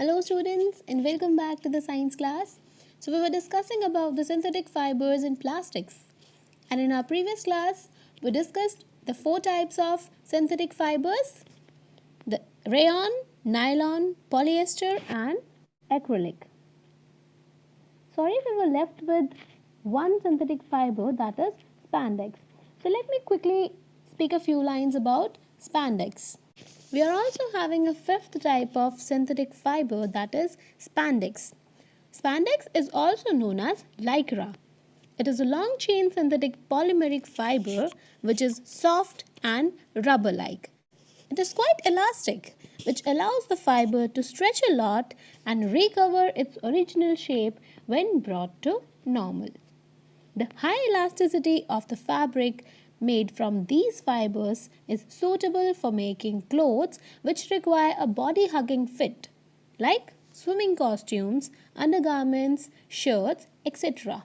Hello students and welcome back to the science class. So we were discussing about the synthetic fibers in plastics. And in our previous class, we discussed the four types of synthetic fibers: the rayon, nylon, polyester and acrylic. Sorry if we were left with one synthetic fiber, that is spandex. So let me quickly speak a few lines about spandex. We are also having a fifth type of synthetic fiber, that is spandex. Spandex is also known as lycra. It is a long chain synthetic polymeric fiber which is soft and rubber like. It is quite elastic, which allows the fiber to stretch a lot and recover its original shape when brought to normal. The high elasticity of the fabric made from these fibers is suitable for making clothes which require a body hugging fit, like swimming costumes, undergarments, shirts, etc.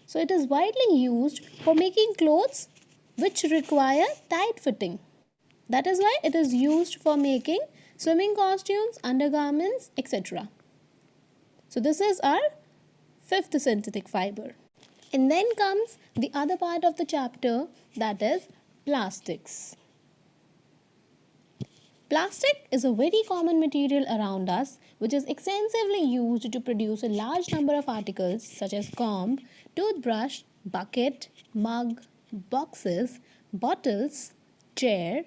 So, it is widely used for making clothes which require tight fitting. That is why it is used for making swimming costumes, undergarments, etc. So, this is our fifth synthetic fiber. And then comes the other part of the chapter, that is plastics. Plastic is a very common material around us which is extensively used to produce a large number of articles such as comb, toothbrush, bucket, mug, boxes, bottles, chair,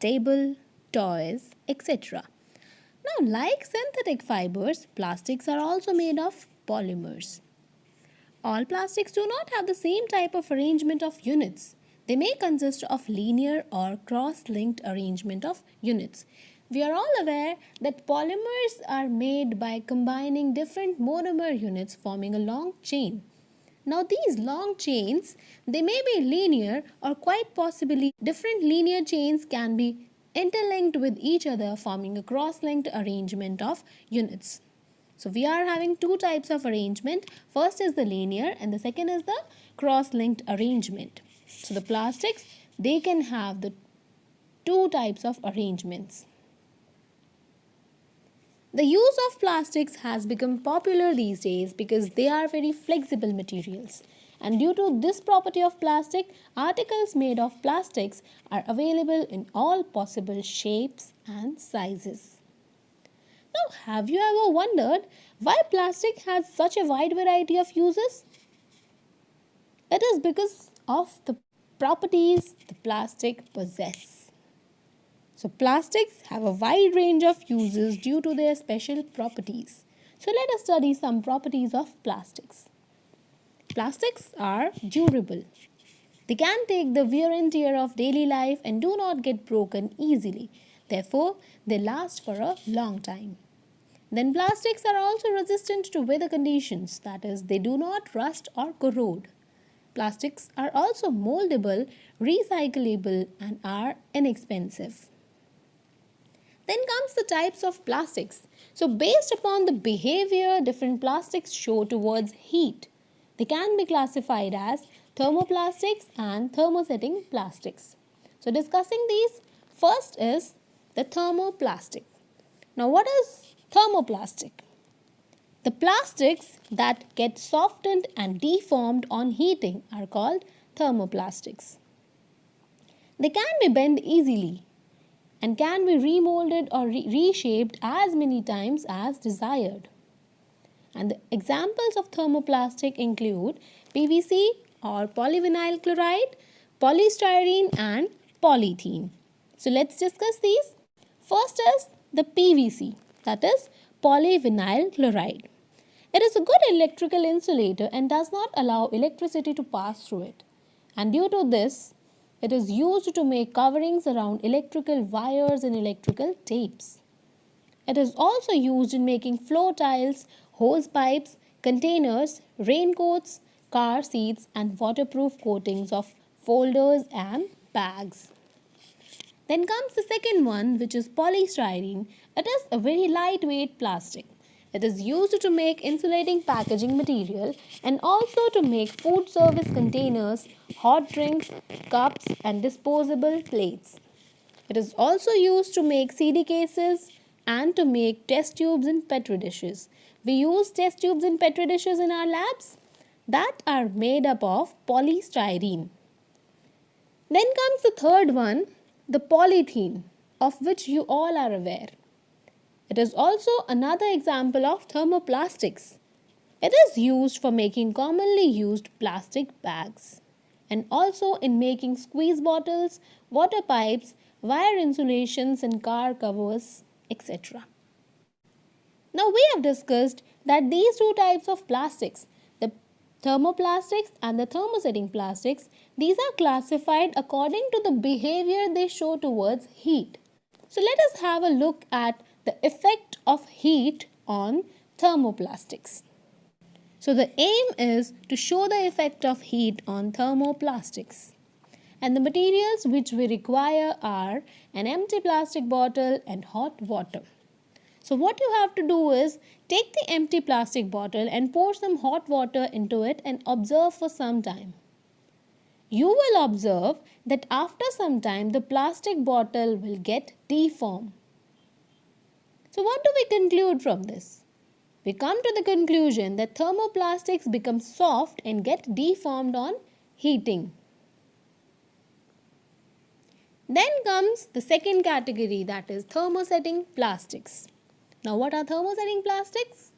table, toys, etc. Now, like synthetic fibers, plastics are also made of polymers. All plastics do not have the same type of arrangement of units. They may consist of linear or cross-linked arrangement of units. We are all aware that polymers are made by combining different monomer units forming a long chain. Now these long chains, they may be linear or quite possibly different linear chains can be interlinked with each other forming a cross-linked arrangement of units. So we are having two types of arrangement. First is the linear and the second is the cross-linked arrangement. So the plastics, they can have the two types of arrangements. The use of plastics has become popular these days because they are very flexible materials. And due to this property of plastic, articles made of plastics are available in all possible shapes and sizes. Now, have you ever wondered why plastic has such a wide variety of uses? It is because of the properties the plastic possess. So, plastics have a wide range of uses due to their special properties. So, let us study some properties of plastics. Plastics are durable. They can take the wear and tear of daily life and do not get broken easily. Therefore, they last for a long time. Then plastics are also resistant to weather conditions, that is, they do not rust or corrode. Plastics are also moldable, recyclable, and are inexpensive. Then comes the types of plastics. So, based upon the behavior different plastics show towards heat, they can be classified as thermoplastics and thermosetting plastics. So, discussing these, first is the thermoplastic. Now, what is thermoplastic? The plastics that get softened and deformed on heating are called thermoplastics. They can be bent easily and can be remolded or reshaped as many times as desired. And the examples of thermoplastic include PVC or polyvinyl chloride, polystyrene and polythene. So let's discuss these. First is the PVC, that is polyvinyl chloride. It is a good electrical insulator and does not allow electricity to pass through it. And due to this, it is used to make coverings around electrical wires and electrical tapes. It is also used in making floor tiles, hose pipes, containers, raincoats, car seats and waterproof coatings of folders and bags. Then comes the second one, which is polystyrene. It is a very lightweight plastic. It is used to make insulating packaging material and also to make food service containers, hot drinks, cups and disposable plates. It is also used to make CD cases, and to make test tubes in petri dishes. We use test tubes in petri dishes in our labs that are made up of polystyrene. Then comes the third one, the polythene, of which you all are aware. It is also another example of thermoplastics. It is used for making commonly used plastic bags and also in making squeeze bottles, water pipes, wire insulations and car covers, etc. Now we have discussed that these two types of plastics, the thermoplastics and the thermosetting plastics, these are classified according to the behavior they show towards heat. So let us have a look at the effect of heat on thermoplastics. So the aim is to show the effect of heat on thermoplastics. And the materials which we require are an empty plastic bottle and hot water. So what you have to do is take the empty plastic bottle and pour some hot water into it and observe for some time. You will observe that after some time the plastic bottle will get deformed. So what do we conclude from this? We come to the conclusion that thermoplastics become soft and get deformed on heating. Then comes the second category, that is thermosetting plastics. Now what are thermosetting plastics?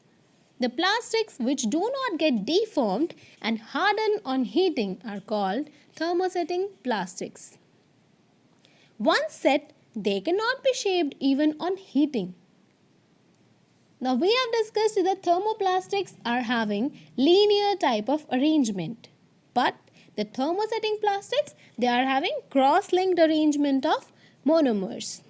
The plastics which do not get deformed and harden on heating are called thermosetting plastics. Once set, they cannot be shaped even on heating. Now we have discussed that thermoplastics are having linear type of arrangement, but the thermosetting plastics, they are having cross-linked arrangement of monomers.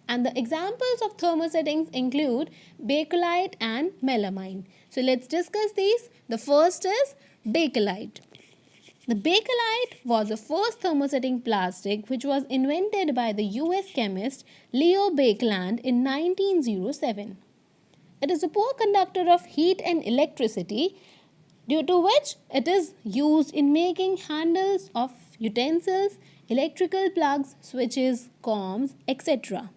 And the examples of thermosettings include bakelite and melamine. So let's discuss these. The first is bakelite. The bakelite was the first thermosetting plastic which was invented by the US chemist Leo Baekeland in 1907. It is a poor conductor of heat and electricity, due to which it is used in making handles of utensils, electrical plugs, switches, combs, etc.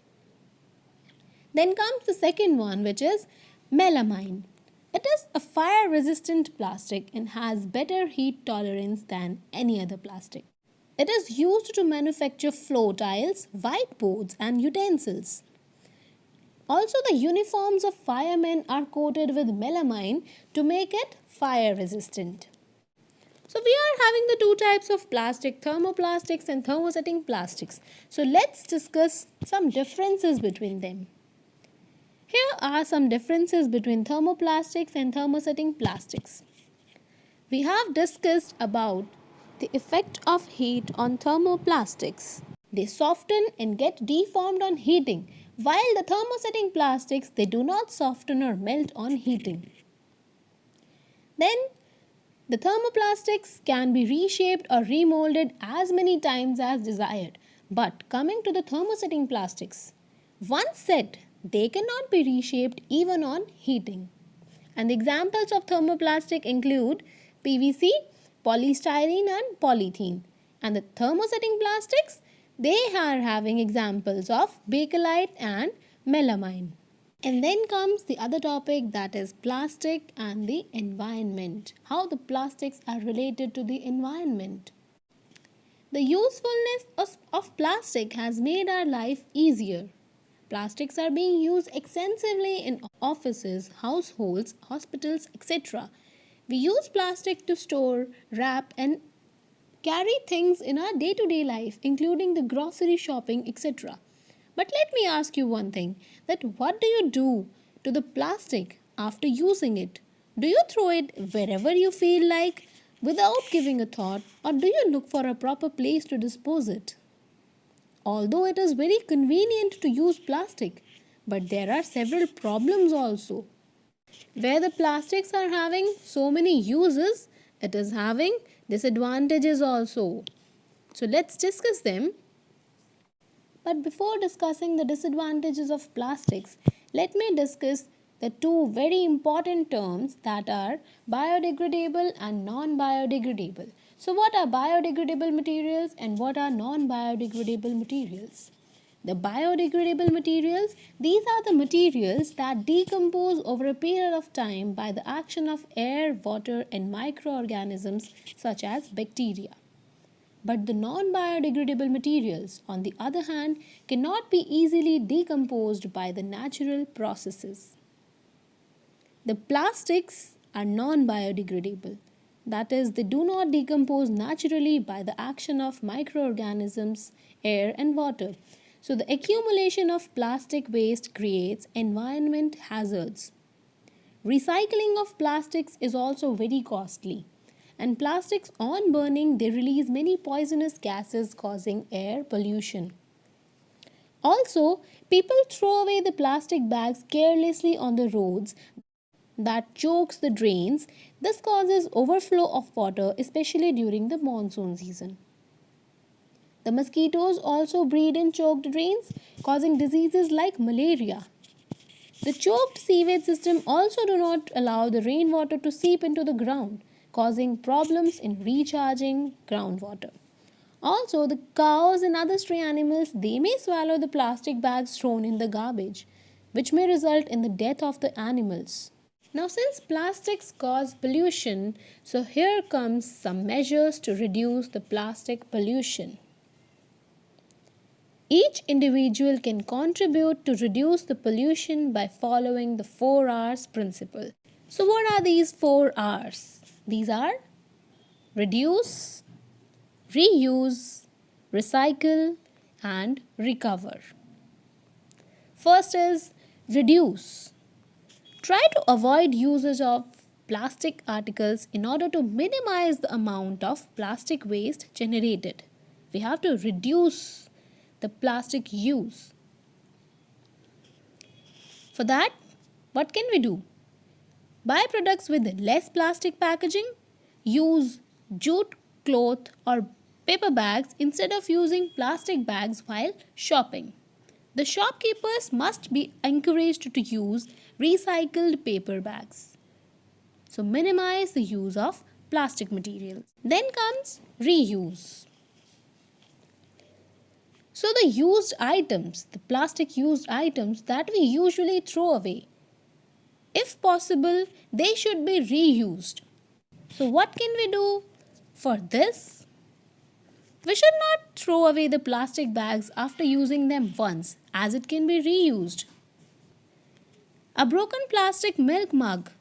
Then comes the second one, which is melamine. It is a fire resistant plastic and has better heat tolerance than any other plastic. It is used to manufacture floor tiles, whiteboards and utensils. Also, the uniforms of firemen are coated with melamine to make it fire resistant. So we are having the two types of plastic, thermoplastics and thermosetting plastics. So let's discuss some differences between them. Here are some differences between thermoplastics and thermosetting plastics. We have discussed about the effect of heat on thermoplastics. They soften and get deformed on heating, while the thermosetting plastics, they do not soften or melt on heating. Then the thermoplastics can be reshaped or remolded as many times as desired. But coming to the thermosetting plastics, once set, they cannot be reshaped even on heating. And the examples of thermoplastic include PVC, polystyrene and polythene. And the thermosetting plastics, they are having examples of bakelite and melamine. And then comes the other topic, that is plastic and the environment. How the plastics are related to the environment. The usefulness of plastic has made our life easier. Plastics are being used extensively in offices, households, hospitals, etc. We use plastic to store, wrap and carry things in our day-to-day life, including the grocery shopping, etc. But let me ask you one thing, that what do you do to the plastic after using it? Do you throw it wherever you feel like without giving a thought, or do you look for a proper place to dispose it? Although it is very convenient to use plastic, but there are several problems also. Where the plastics are having so many uses, it is having disadvantages also. So let's discuss them. But before discussing the disadvantages of plastics, let me discuss the two very important terms, that are biodegradable and non-biodegradable. So what are biodegradable materials and what are non-biodegradable materials? The biodegradable materials, these are the materials that decompose over a period of time by the action of air, water, and microorganisms such as bacteria. But the non-biodegradable materials, on the other hand, cannot be easily decomposed by the natural processes. The plastics are non-biodegradable. That is, they do not decompose naturally by the action of microorganisms, air, and water. So, the accumulation of plastic waste creates environment hazards. Recycling of plastics is also very costly. And plastics, on burning, they release many poisonous gases causing air pollution. Also, people throw away the plastic bags carelessly on the roads that chokes the drains. This causes overflow of water, especially during the monsoon season. The mosquitoes also breed in choked drains, causing diseases like malaria. The choked sewage system also do not allow the rainwater to seep into the ground, causing problems in recharging groundwater. Also, the cows and other stray animals, they may swallow the plastic bags thrown in the garbage, which may result in the death of the animals. Now, since plastics cause pollution, so here comes some measures to reduce the plastic pollution. Each individual can contribute to reduce the pollution by following the 4 R's principle. So, what are these 4 R's? These are reduce, reuse, recycle, and recover. First is reduce. Try to avoid usage of plastic articles in order to minimize the amount of plastic waste generated. We have to reduce the plastic use. For that, what can we do? Buy products with less plastic packaging. Use jute, cloth, or paper bags instead of using plastic bags while shopping. The shopkeepers must be encouraged to use recycled paper bags. So minimize the use of plastic materials. Then comes reuse. So the used items, the plastic used items that we usually throw away, if possible, they should be reused. So what can we do for this? We should not throw away the plastic bags after using them once, as it can be reused. A broken plastic milk mug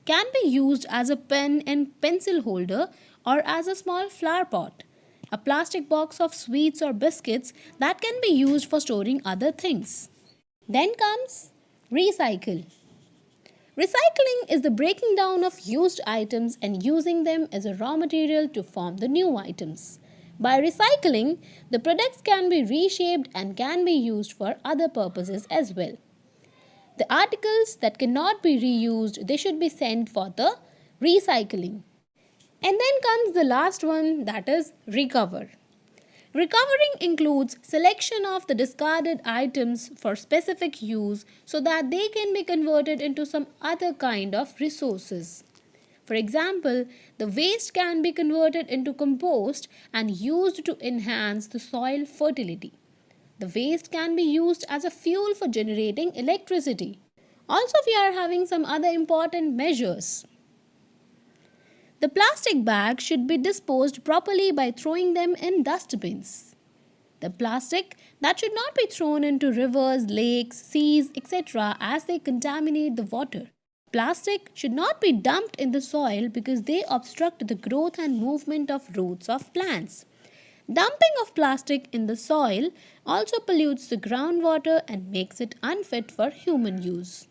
can be used as a pen and pencil holder or as a small flower pot. A plastic box of sweets or biscuits that can be used for storing other things. Then comes recycle. Recycling is the breaking down of used items and using them as a raw material to form the new items. By recycling, the products can be reshaped and can be used for other purposes as well. The articles that cannot be reused, they should be sent for the recycling. And then comes the last one, that is recover. Recovering includes selection of the discarded items for specific use so that they can be converted into some other kind of resources. For example, the waste can be converted into compost and used to enhance the soil fertility. The waste can be used as a fuel for generating electricity. Also, we are having some other important measures. The plastic bags should be disposed properly by throwing them in dustbins. The plastic that should not be thrown into rivers, lakes, seas, etc. as they contaminate the water. Plastic should not be dumped in the soil because they obstruct the growth and movement of roots of plants. Dumping of plastic in the soil also pollutes the groundwater and makes it unfit for human use.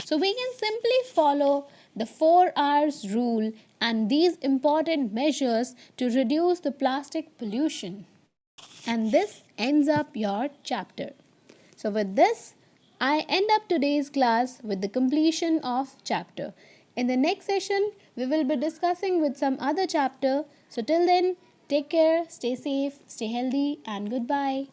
So we can simply follow the 4 R's rule and these important measures to reduce the plastic pollution. And this ends up your chapter. So with this, I end up today's class with the completion of chapter. In the next session, we will be discussing with some other chapter. So till then, take care, stay safe, stay healthy, and goodbye.